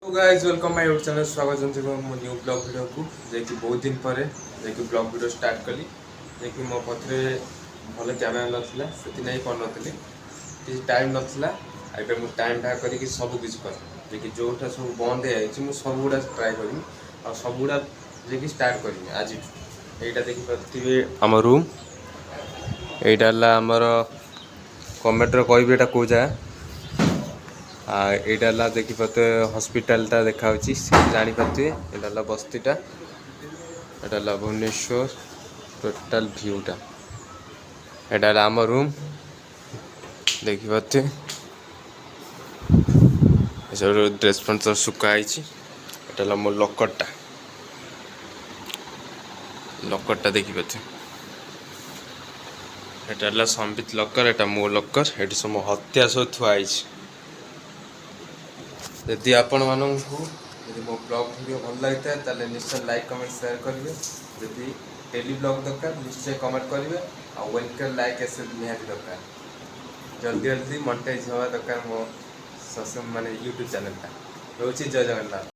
Guys welcome my YouTube channel स्वागत जंती मो new blog video को जेकि बहुत दिन पर जेकि ब्लॉग वीडियो स्टार्ट कली जेकि मो पथरे भले कैमरा नथिला सेति नै कर नथिली कि टाइम नथिला एबे मु टाइम ढा करी कि सब कुछ कर जेकि जोटा सब बंद है छि मु सब गुडा ट्राई करमी और सब गुडा जेकि स्टार्ट करमी आज एटा देखि पथिबे हम रूम एटा ला हमर कमेंट रे कहबे एटा को जा यहाँ देखी पाते हॉस्पिटलटा देखा जानी पाते यहाँ बस्तीटा यहाँ भुवनेश्वर टोटाल भ्यूटा यहाँ आम रूम देखी पाते सब ड्रेस पैंट सब सुखाई यहाँ मो लकरटा देखी पाते यहाँ संबित लकर यहाँ मो लकर ये सब मो हत्या सब थुआई यदि आपण मानू मो ब्लॉग वीडियो भल लगी है निश्चय लाइक कमेंट शेयर करेंगे यदि डेली ब्लॉग दरकार निश्चय कमेंट करेंगे और वेलकम लाइक ऐसे निहाती दरकार जल्दी जल्दी मोनेटाइज हवा दरकार मो सोशल माने यूट्यूब चैनलटा रोचे जय जगन्नाथ।